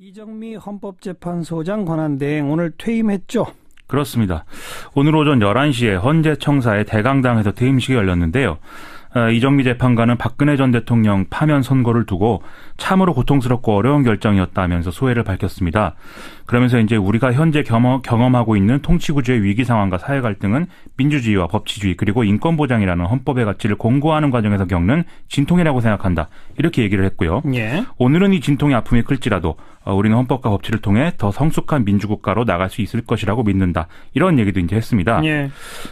이정미 헌법재판소장 권한대행 오늘 퇴임했죠? 그렇습니다. 오늘 오전 11시에 헌재청사의 대강당에서 퇴임식이 열렸는데요. 이정미 재판관은 박근혜 전 대통령 파면 선고를 두고 참으로 고통스럽고 어려운 결정이었다면서 소회를 밝혔습니다. 그러면서 이제 우리가 현재 경험하고 있는 통치구조의 위기 상황과 사회 갈등은 민주주의와 법치주의 그리고 인권보장이라는 헌법의 가치를 공고하는 과정에서 겪는 진통이라고 생각한다. 이렇게 얘기를 했고요. 예. 오늘은 이 진통의 아픔이 클지라도 우리는 헌법과 법치를 통해 더 성숙한 민주국가로 나갈 수 있을 것이라고 믿는다. 이런 얘기도 이제 했습니다. 예.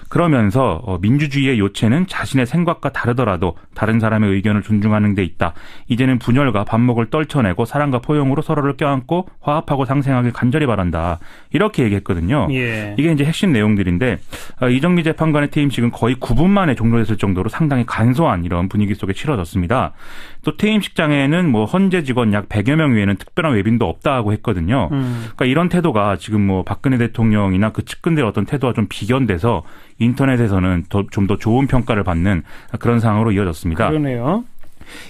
그러면서 민주주의의 요체는 자신의 생각과 다르더라도 다른 사람의 의견을 존중하는 데 있다. 이제는 분열과 반목을 떨쳐내고 사랑과 포용으로 서로를 껴안고 화합하고 상생하길 간절히 바란다. 이렇게 얘기했거든요. 예. 이게 이제 핵심 내용들인데 이정미 재판관의 퇴임식은 거의 9분 만에 종료됐을 정도로 상당히 간소한 이런 분위기 속에 치러졌습니다. 또 퇴임식장에는 헌재 직원 약 100여 명 외에는 특별한 외빈도 없다고 했거든요. 그러니까 이런 태도가 지금 박근혜 대통령이나 그 측근들의 어떤 태도와 좀 비견돼서 인터넷에서는 좀 더 좋은 평가를 받는 그런 상황으로 이어졌습니다. 그러네요.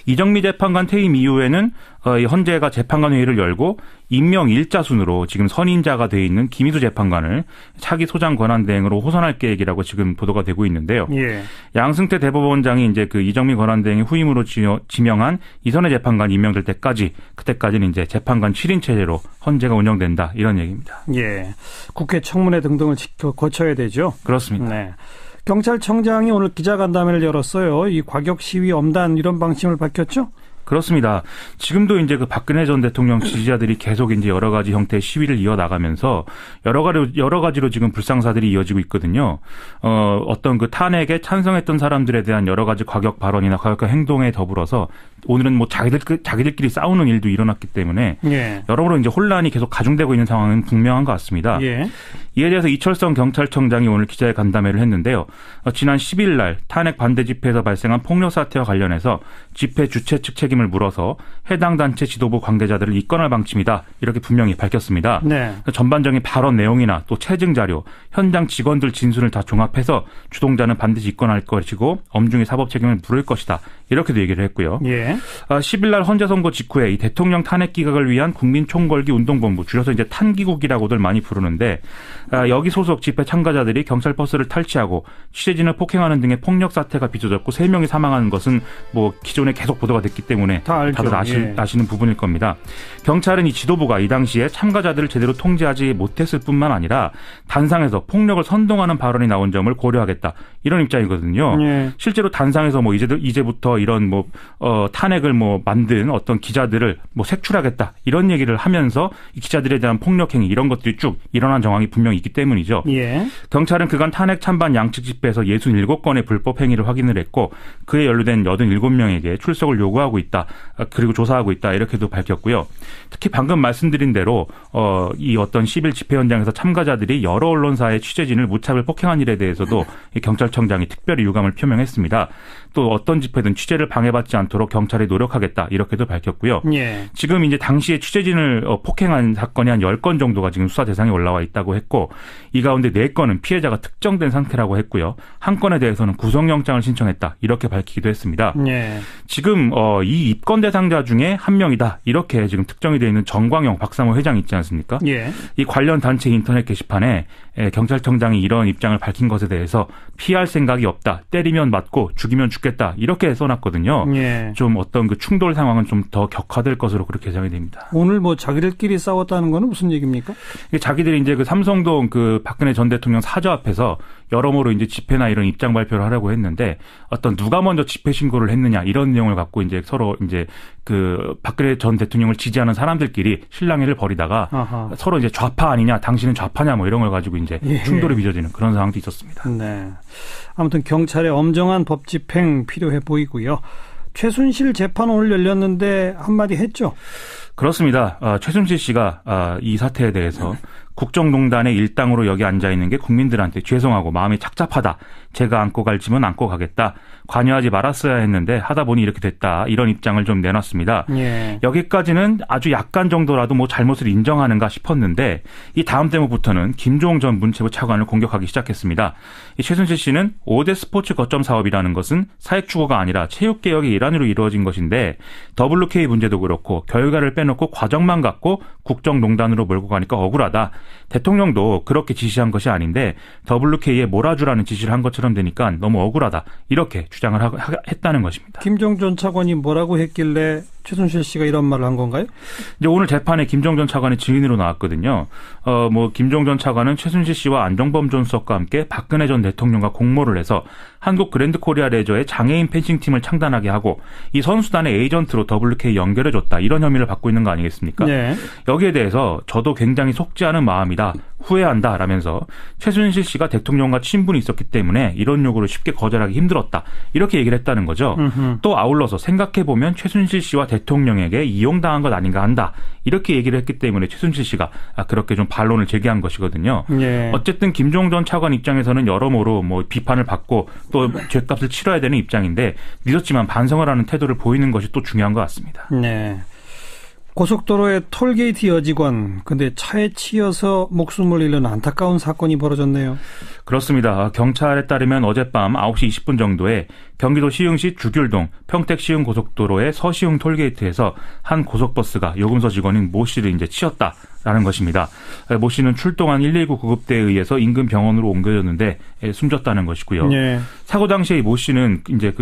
이정미 재판관 퇴임 이후에는 헌재가 재판관 회의를 열고 임명 일자 순으로 지금 선임자가 돼 있는 김희수 재판관을 차기 소장 권한대행으로 호선할 계획이라고 지금 보도가 되고 있는데요. 예. 양승태 대법원장이 이제 그 이정미 권한대행의 후임으로 지명한 이선혜 재판관 임명될 때까지 그때까지는 이제 재판관 7인 체제로 헌재가 운영된다 이런 얘기입니다. 예. 국회 청문회 등등을 거쳐야 되죠. 그렇습니다. 네. 경찰청장이 오늘 기자간담회를 열었어요. 이 과격 시위 엄단 이런 방침을 밝혔죠? 그렇습니다. 지금도 이제 그 박근혜 전 대통령 지지자들이 계속 이제 여러 가지 형태의 시위를 이어나가면서 여러 가지로 지금 불상사들이 이어지고 있거든요. 어떤 그 탄핵에 찬성했던 사람들에 대한 여러 가지 과격 발언이나 과격한 행동에 더불어서 오늘은 자기들끼리 싸우는 일도 일어났기 때문에 예. 여러모로 이제 혼란이 계속 가중되고 있는 상황은 분명한 것 같습니다. 예. 이에 대해서 이철성 경찰청장이 오늘 기자간담회를 했는데요. 지난 10일 날 탄핵 반대 집회에서 발생한 폭력 사태와 관련해서 집회 주최 측 책임을 물어서 해당 단체 지도부 관계자들을 입건할 방침이다. 이렇게 분명히 밝혔습니다. 네. 전반적인 발언 내용이나 또 체증 자료, 현장 직원들 진술을 다 종합해서 주동자는 반드시 입건할 것이고 엄중히 사법 책임을 물을 것이다. 이렇게도 얘기를 했고요. 예. 10일 날 헌재 선고 직후에 이 대통령 탄핵 기각을 위한 국민총궐기 운동본부, 줄여서 이제 탄기국이라고들 많이 부르는데 여기 소속 집회 참가자들이 경찰 버스를 탈취하고 취재진을 폭행하는 등의 폭력 사태가 빚어졌고 3명이 사망한 것은 기존에 계속 보도가 됐기 때문에 다들 아시는 부분일 겁니다. 경찰은 이 지도부가 이 당시에 참가자들을 제대로 통제하지 못했을 뿐만 아니라 단상에서 폭력을 선동하는 발언이 나온 점을 고려하겠다. 이런 입장이거든요. 예. 실제로 단상에서 이제부터 이런 탄핵을 만든 어떤 기자들을 색출하겠다. 이런 얘기를 하면서 이 기자들에 대한 폭력 행위 이런 것들이 쭉 일어난 정황이 분명히 있기 때문이죠. 예. 경찰은 그간 탄핵 찬반 양측 집회에서 67건의 불법 행위를 확인을 했고 그에 연루된 87명에게 출석을 요구하고 있다. 그리고 조사하고 있다. 이렇게도 밝혔고요. 특히 방금 말씀드린 대로 이 어떤 10일 집회 현장에서 참가자들이 여러 언론사의 취재진을 무차별 폭행한 일에 대해서도 경찰청장이 특별히 유감을 표명했습니다. 또 어떤 집회든 취재를 방해받지 않도록 경찰이 노력하겠다. 이렇게도 밝혔고요. 예. 지금 이제 당시에 취재진을 폭행한 사건이 한 10건 정도가 지금 수사 대상에 올라와 있다고 했고 이 가운데 4건은 피해자가 특정된 상태라고 했고요. 한 건에 대해서는 구속영장을 신청했다. 이렇게 밝히기도 했습니다. 예. 지금 이 입건 대상자 중에 한 명이다. 이렇게 지금 특정이 되어 있는 정광영 박사모 회장 있지 않습니까? 예. 이 관련 단체 인터넷 게시판에 경찰청장이 이런 입장을 밝힌 것에 대해서 피할 생각이 없다. 때리면 맞고 죽이면 죽겠다. 이렇게 써놨거든요. 예. 좀 어떤 그 충돌 상황은 좀 더 격화될 것으로 그렇게 예상이 됩니다. 오늘 자기들끼리 싸웠다는 거는 무슨 얘기입니까? 자기들이 이제 그 삼성동 그 박근혜 전 대통령 사저 앞에서 여러모로 이제 집회나 이런 입장 발표를 하려고 했는데 어떤 누가 먼저 집회 신고를 했느냐 이런 내용을 갖고 이제 서로 이제 그 박근혜 전 대통령을 지지하는 사람들끼리 실랑이를 벌이다가 아하. 서로 이제 좌파 아니냐, 당신은 좌파냐 이런 걸 가지고 이제 예. 충돌이 빚어지는 그런 상황도 있었습니다. 네. 아무튼 경찰의 엄정한 법 집행 필요해 보이고요. 최순실 재판 오늘 열렸는데 한마디 했죠? 그렇습니다. 최순실 씨가 이 사태에 대해서 국정농단의 일당으로 여기 앉아있는 게 국민들한테 죄송하고 마음이 착잡하다. 제가 안고 갈 짐은 안고 가겠다. 관여하지 말았어야 했는데 하다 보니 이렇게 됐다. 이런 입장을 좀 내놨습니다. 예. 여기까지는 아주 약간 정도라도 잘못을 인정하는가 싶었는데 이 다음 대목부터는 김종웅 전 문체부 차관을 공격하기 시작했습니다. 이 최순실 씨는 5대 스포츠 거점 사업이라는 것은 사익추구가 아니라 체육개혁의 일환으로 이루어진 것인데 WK 문제도 그렇고 결과를 빼놓고 해놓고 과정만 갖고 국정농단으로 몰고 가니까 억울하다. 대통령도 그렇게 지시한 것이 아닌데 WK에 몰아주라는 지시를 한 것처럼 되니까 너무 억울하다. 이렇게 주장을 했다는 것입니다. 김종 전 차관이 뭐라고 했길래 최순실 씨가 이런 말을 한 건가요? 이제 오늘 재판에 김종 전 차관이 증인으로 나왔거든요. 김종 전 차관은 최순실 씨와 안종범 전 수석과 함께 박근혜 전 대통령과 공모를 해서 한국 그랜드 코리아 레저의 장애인 펜싱팀을 창단하게 하고 이 선수단의 에이전트로 WK 연결해줬다. 이런 혐의를 받고 있는 거 아니겠습니까? 네. 여기에 대해서 저도 굉장히 속지 않은 마음이다. 후회한다. 라면서 최순실 씨가 대통령과 친분이 있었기 때문에 이런 요구를 쉽게 거절하기 힘들었다. 이렇게 얘기를 했다는 거죠. 또 아울러서 생각해보면 최순실 씨와 대통령에게 이용당한 것 아닌가 한다. 이렇게 얘기를 했기 때문에 최순실 씨가 그렇게 좀 반론을 제기한 것이거든요. 네. 어쨌든 김종 전 차관 입장에서는 여러모로 비판을 받고 또 죗값을 치러야 되는 입장인데 늦었지만 반성을 하는 태도를 보이는 것이 또 중요한 것 같습니다. 네. 고속도로의 톨게이트 여직원, 근데 차에 치여서 목숨을 잃는 안타까운 사건이 벌어졌네요. 그렇습니다. 경찰에 따르면 어젯밤 9시 20분 정도에 경기도 시흥시 주귤동 평택시흥 고속도로의 서시흥 톨게이트에서 한 고속버스가 요금소 직원인 모 씨를 이제 치었다라는 것입니다. 모 씨는 출동한 119 구급대에 의해서 인근 병원으로 옮겨졌는데 숨졌다는 것이고요. 네. 사고 당시에 모 씨는 이제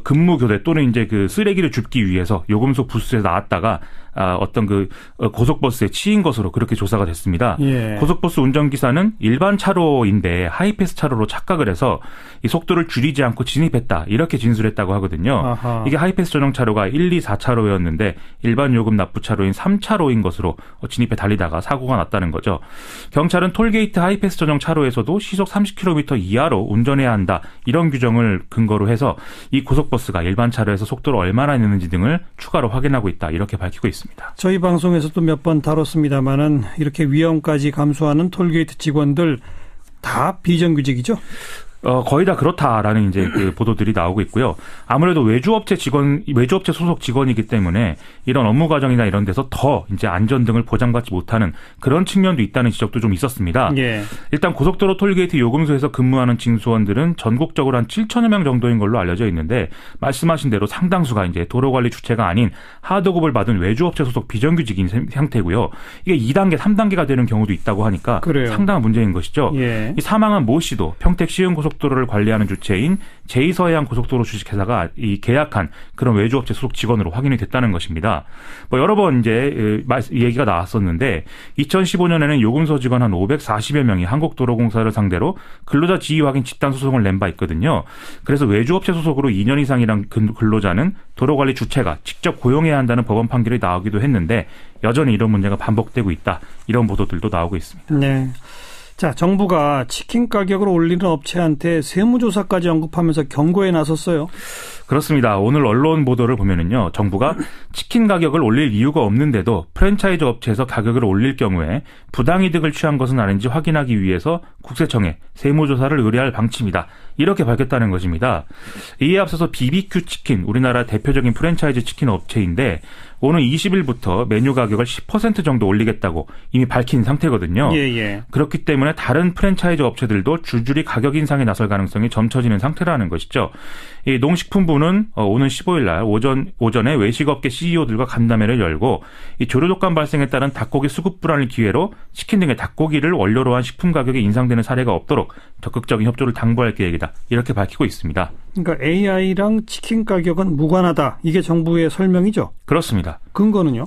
근무 교대 또는 이제 쓰레기를 줍기 위해서 요금소 부스에서 나왔다가 어떤 고속버스에 치인 것으로 그렇게 조사가 됐습니다. 예. 고속버스 운전기사는 일반 차로인데 하이패스 차로로 착각을 해서 이 속도를 줄이지 않고 진입했다. 이렇게 진술했다고 하거든요. 아하. 이게 하이패스 전용 차로가 1, 2, 4차로였는데 일반 요금 납부 차로인 3차로인 것으로 진입해 달리다가 사고가 났다는 거죠. 경찰은 톨게이트 하이패스 전용 차로에서도 시속 30km 이하로 운전해야 한다. 이런 규정을 근거로 해서 이 고속버스가 일반 차로에서 속도를 얼마나 내는지 등을 추가로 확인하고 있다. 이렇게 밝히고 있습니다. 저희 방송에서도 몇 번 다뤘습니다만은 이렇게 위험까지 감수하는 톨게이트 직원들 다 비정규직이죠? 거의 다 그렇다라는 이제 보도들이 나오고 있고요. 아무래도 외주업체 소속 직원이기 때문에 이런 업무 과정이나 이런 데서 더 이제 안전 등을 보장받지 못하는 그런 측면도 있다는 지적도 좀 있었습니다. 예. 일단 고속도로 톨게이트 요금소에서 근무하는 징수원들은 전국적으로 한 7천여 명 정도인 걸로 알려져 있는데 말씀하신 대로 상당수가 이제 도로관리 주체가 아닌 하도급을 받은 외주업체 소속 비정규직인 상태고요. 이게 2단계, 3단계가 되는 경우도 있다고 하니까 그래요. 상당한 문제인 것이죠. 예. 이 사망한 모 씨도 평택 시흥 고속도로를 관리하는 주체인 제2서해안 고속도로 주식회사가 이 계약한 그런 외주업체 소속 직원으로 확인이 됐다는 것입니다. 여러 번 이제 얘기가 나왔었는데 2015년에는 요금소 직원 한 540여 명이 한국도로공사를 상대로 근로자 지위 확인 집단 소송을 낸 바 있거든요. 그래서 외주업체 소속으로 2년 이상이란 근로자는 도로관리 주체가 직접 고용해야 한다는 법원 판결이 나오기도 했는데 여전히 이런 문제가 반복되고 있다. 이런 보도들도 나오고 있습니다. 네. 자, 정부가 치킨 가격을 올리는 업체한테 세무조사까지 언급하면서 경고에 나섰어요. 그렇습니다. 오늘 언론 보도를 보면은요, 정부가 치킨 가격을 올릴 이유가 없는데도 프랜차이즈 업체에서 가격을 올릴 경우에 부당이득을 취한 것은 아닌지 확인하기 위해서 국세청에 세무조사를 의뢰할 방침이다. 이렇게 밝혔다는 것입니다. 이에 앞서서 BBQ 치킨, 우리나라 대표적인 프랜차이즈 치킨 업체인데 오는 20일부터 메뉴 가격을 10% 정도 올리겠다고 이미 밝힌 상태거든요. 예. 그렇기 때문에 다른 프랜차이즈 업체들도 줄줄이 가격 인상에 나설 가능성이 점쳐지는 상태라는 것이죠. 이 농식품부는 오는 15일 날 오전에 외식업계 CEO들과 간담회를 열고 이 조류독감 발생에 따른 닭고기 수급 불안을 기회로 치킨 등의 닭고기를 원료로 한 식품 가격이 인상되는 사례가 없도록 적극적인 협조를 당부할 계획이다. 이렇게 밝히고 있습니다. 그러니까 AI랑 치킨 가격은 무관하다. 이게 정부의 설명이죠? 그렇습니다. 근거는요?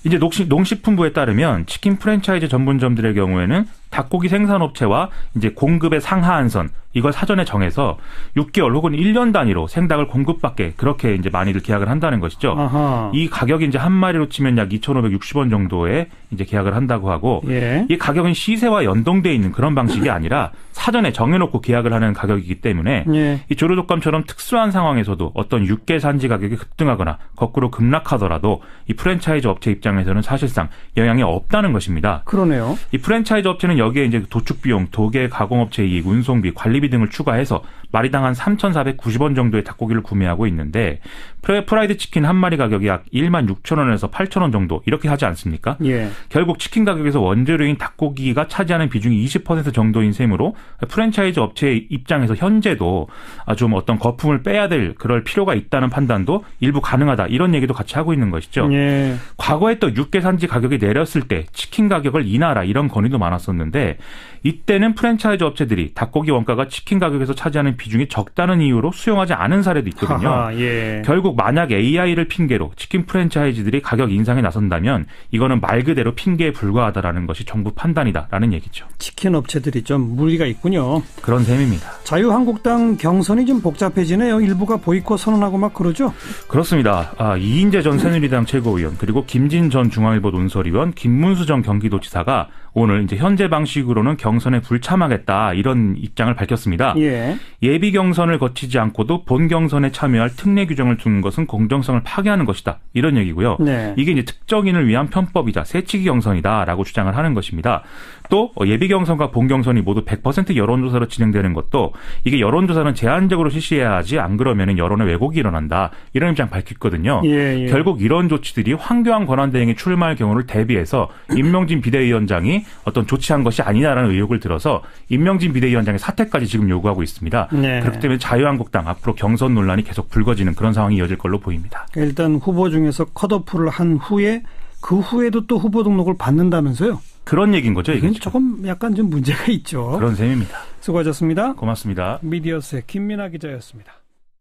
이제 농식품부에 따르면 치킨 프랜차이즈 전문점들의 경우에는 닭고기 생산업체와 이제 공급의 상하한 선 이걸 사전에 정해서 6개월 혹은 1년 단위로 생닭을 공급받게 그렇게 이제 많이들 계약을 한다는 것이죠. 아하. 이 가격이 이제 한 마리로 치면 약 2,560원 정도에 이제 계약을 한다고 하고 예. 이 가격은 시세와 연동돼 있는 그런 방식이 아니라 사전에 정해놓고 계약을 하는 가격이기 때문에 예. 이 조류독감처럼 특수한 상황에서도 어떤 육개 산지 가격이 급등하거나 거꾸로 급락하더라도 이 프랜차이즈 업체 입장에서는 사실상 영향이 없다는 것입니다. 그러네요. 이 프랜차이즈 업체는 여기에 이제 도축 비용, 도계 가공업체 이익, 운송비, 관리비 등을 추가해서 마리당 한 3,490원 정도의 닭고기를 구매하고 있는데 프라이드 치킨 한 마리 가격이 약 16,000원에서 8,000원 정도 이렇게 하지 않습니까? 예. 결국 치킨 가격에서 원재료인 닭고기가 차지하는 비중이 20% 정도인 셈으로 프랜차이즈 업체의 입장에서 현재도 좀 어떤 거품을 빼야 될 그럴 필요가 있다는 판단도 일부 가능하다. 이런 얘기도 같이 하고 있는 것이죠. 예. 과거에 또 육개 산지 가격이 내렸을 때 치킨 가격을 인하라 이런 건의도 많았었는데 이때는 프랜차이즈 업체들이 닭고기 원가가 치킨 가격에서 차지하는 비중이 적다는 이유로 수용하지 않은 사례도 있거든요. 하하, 예. 결국 만약 AI를 핑계로 치킨 프랜차이즈들이 가격 인상에 나선다면 이거는 말 그대로 핑계에 불과하다라는 것이 정부 판단이다라는 얘기죠. 치킨 업체들이 좀 무리가 있군요. 그런 셈입니다. 자유한국당 경선이 좀 복잡해지네요. 일부가 보이콧 선언하고 막 그러죠? 그렇습니다. 이인재 전 새누리당 최고위원 그리고 김진 전 중앙일보 논설위원 김문수 전 경기도지사가 오늘 이제 현재 방식으로는 경선에 불참하겠다 이런 입장을 밝혔습니다. 예. 예비 경선을 거치지 않고도 본 경선에 참여할 특례 규정을 두는 것은 공정성을 파괴하는 것이다. 이런 얘기고요. 네. 이게 이제 특정인을 위한 편법이자 새치기 경선이다라고 주장을 하는 것입니다. 또 예비 경선과 본 경선이 모두 100% 여론조사로 진행되는 것도 이게 여론조사는 제한적으로 실시해야 하지 안 그러면 여론의 왜곡이 일어난다. 이런 입장 밝혔거든요. 예. 결국 이런 조치들이 황교안 권한대행이 출마할 경우를 대비해서 임명진 비대위원장이 어떤 조치한 것이 아니냐라는 의혹을 들어서 임명진 비대위원장의 사퇴까지 지금 요구하고 있습니다. 네. 그렇기 때문에 자유한국당 앞으로 경선 논란이 계속 불거지는 그런 상황이 이어질 걸로 보입니다. 일단 후보 중에서 컷오프를 한 후에 그 후에도 또 후보 등록을 받는다면서요? 그런 얘기인 거죠. 이건 조금 약간 좀 문제가 있죠. 그런 셈입니다. 수고하셨습니다. 고맙습니다. 미디어스의 김민아 기자였습니다.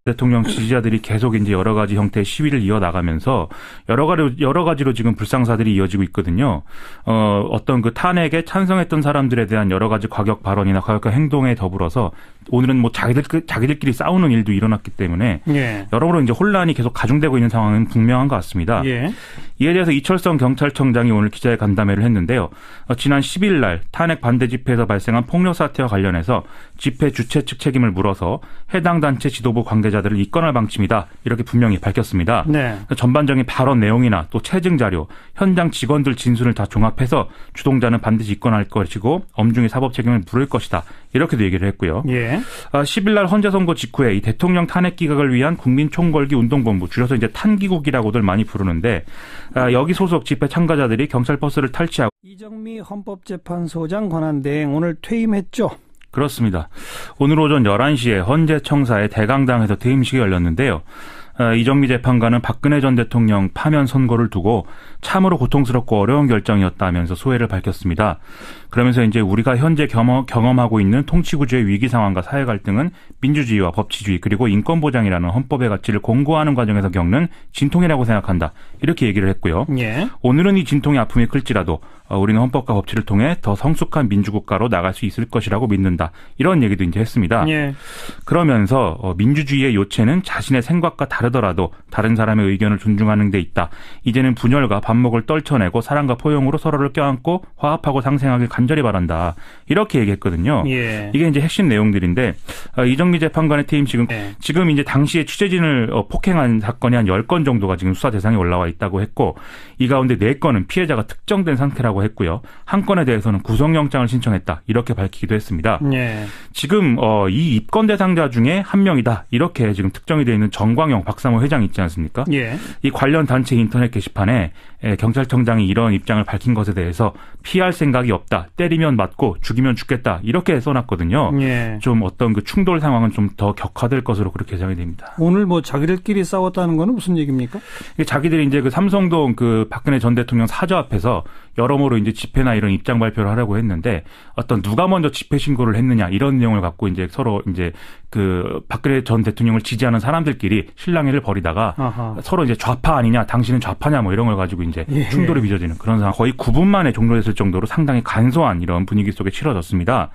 대통령 지지자들이 계속 이제 여러 가지 형태의 시위를 이어나가면서 여러 가지로 지금 불상사들이 이어지고 있거든요. 어떤 그 탄핵에 찬성했던 사람들에 대한 여러 가지 과격 발언이나 과격한 행동에 더불어서 오늘은 뭐 자기들끼리 싸우는 일도 일어났기 때문에 예. 여러모로 이제 혼란이 계속 가중되고 있는 상황은 분명한 것 같습니다. 예. 이에 대해서 이철성 경찰청장이 오늘 기자회 간담회를 했는데요. 지난 10일 날 탄핵 반대 집회에서 발생한 폭력 사태와 관련해서 집회 주최 측 책임을 물어서 해당 단체 지도부 관계자들을 입건할 방침이다. 이렇게 분명히 밝혔습니다. 네. 전반적인 발언 내용이나 또 체증 자료, 현장 직원들 진술을 다 종합해서 주동자는 반드시 입건할 것이고 엄중히 사법 책임을 물을 것이다. 이렇게도 얘기를 했고요. 예. 10일 날 헌재 선고 직후에 이 대통령 탄핵 기각을 위한 국민총궐기 운동본부, 줄여서 이제 탄기국이라고들 많이 부르는데 여기 소속 집회 참가자들이 경찰 버스를 탈취하고 이정미 헌법재판소장 권한대행 오늘 퇴임했죠? 그렇습니다. 오늘 오전 11시에 헌재 청사의 대강당에서 퇴임식이 열렸는데요. 이정미 재판관은 박근혜 전 대통령 파면 선고를 두고 참으로 고통스럽고 어려운 결정이었다면서 소회를 밝혔습니다. 그러면서 이제 우리가 현재 경험하고 있는 통치구조의 위기 상황과 사회 갈등은 민주주의와 법치주의 그리고 인권보장이라는 헌법의 가치를 공고하는 과정에서 겪는 진통이라고 생각한다. 이렇게 얘기를 했고요. 예. 오늘은 이 진통의 아픔이 클지라도 우리는 헌법과 법치를 통해 더 성숙한 민주국가로 나갈 수 있을 것이라고 믿는다. 이런 얘기도 이제 했습니다. 예. 그러면서 민주주의의 요체는 자신의 생각과 다르더라도 다른 사람의 의견을 존중하는 데 있다. 이제는 분열과 반목을 떨쳐내고 사랑과 포용으로 서로를 껴안고 화합하고 상생하길 간절히 바란다. 이렇게 얘기했거든요. 예. 이게 이제 핵심 내용들인데 이정미 재판관의 퇴임식은 지금 이제 당시에 취재진을 폭행한 사건이 한 10건 정도가 지금 수사 대상에 올라와 있다고 했고 이 가운데 4건은 피해자가 특정된 상태라고 했고요. 한 건에 대해서는 구속영장을 신청했다. 이렇게 밝히기도 했습니다. 예. 지금 이 입건 대상자 중에 한 명이다. 이렇게 지금 특정이 되어 있는 정광영 박사모 회장 있지 않습니까? 예. 이 관련 단체 인터넷 게시판에 경찰청장이 이런 입장을 밝힌 것에 대해서 피할 생각이 없다. 때리면 맞고 죽이면 죽겠다. 이렇게 써놨거든요. 예. 좀 어떤 그 충돌 상황은 좀 더 격화될 것으로 그렇게 예상이 됩니다. 오늘 뭐 자기들끼리 싸웠다는 거는 무슨 얘기입니까? 자기들이 이제 그 삼성동 그 박근혜 전 대통령 사저 앞에서 여러모로 이제 집회나 이런 입장 발표를 하려고 했는데 어떤 누가 먼저 집회 신고를 했느냐 이런 내용을 갖고 이제 서로 이제 그 박근혜 전 대통령을 지지하는 사람들끼리 실랑이를 벌이다가 아하. 서로 이제 좌파 아니냐 당신은 좌파냐 뭐 이런 걸 가지고 이제 예. 충돌이 빚어지는 그런 상황 거의 9분 만에 종료됐을 정도로 상당히 간소한 이런 분위기 속에 치러졌습니다.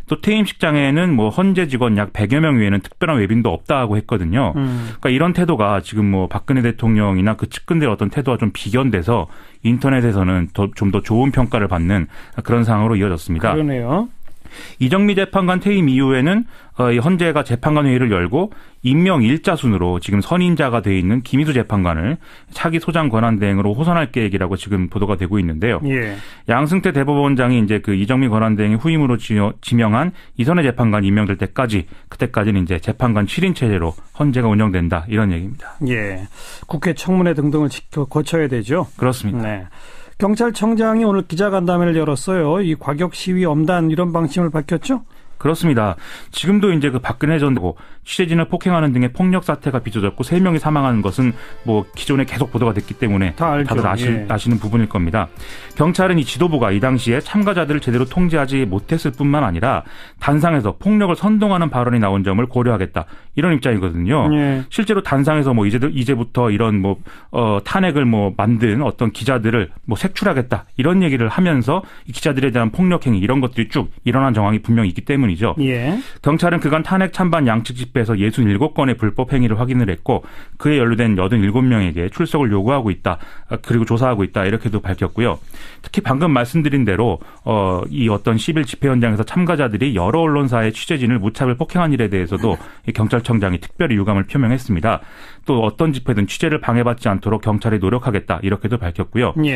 또 퇴임식장에는 뭐 헌재 직원 약 100여 명 외에는 특별한 외빈도 없다고 했거든요. 그러니까 이런 태도가 지금 뭐 박근혜 대통령이나 그 측근들의 어떤 태도와 좀 비견돼서 인터넷에서는 좀 더 좋은 평가를 받는 그런 상황으로 이어졌습니다. 그러네요. 이정미 재판관 퇴임 이후에는 헌재가 재판관 회의를 열고 임명 일자순으로 지금 선임자가 돼 있는 김희수 재판관을 차기 소장 권한 대행으로 호선할 계획이라고 지금 보도가 되고 있는데요. 예. 양승태 대법원장이 이제 그 이정미 권한 대행의 후임으로 지명한 이선혜 재판관 임명될 때까지 그때까지는 이제 재판관 7인 체제로 헌재가 운영된다 이런 얘기입니다. 예. 국회 청문회 등등을 거쳐야 되죠. 그렇습니다. 네. 경찰청장이 오늘 기자간담회를 열었어요. 이 과격 시위 엄단 이런 방침을 밝혔죠? 그렇습니다. 지금도 이제 그 박근혜 전 대표 취재진을 폭행하는 등의 폭력 사태가 빚어졌고 3명이 사망하는 것은 뭐 기존에 계속 보도가 됐기 때문에 다 알죠. 다들 아시는 부분일 겁니다. 경찰은 이 지도부가 이 당시에 참가자들을 제대로 통제하지 못했을 뿐만 아니라 단상에서 폭력을 선동하는 발언이 나온 점을 고려하겠다 이런 입장이거든요. 예. 실제로 단상에서 뭐 이제부터 이런 뭐 탄핵을 뭐 만든 어떤 기자들을 뭐 색출하겠다 이런 얘기를 하면서 이 기자들에 대한 폭력 행위 이런 것들이 쭉 일어난 정황이 분명히 있기 때문이죠. 예. 경찰은 그간 탄핵 찬반 양측 집회에서 67건의 불법 행위를 확인을 했고 그에 연루된 87명에게 출석을 요구하고 있다. 그리고 조사하고 있다. 이렇게도 밝혔고요. 특히 방금 말씀드린 대로 이 어떤 10일 집회 현장에서 참가자들이 여러 언론사의 취재진을 무차별 폭행한 일에 대해서도 경찰청장이 특별히 유감을 표명했습니다. 또 어떤 집회든 취재를 방해받지 않도록 경찰이 노력하겠다. 이렇게도 밝혔고요. 예.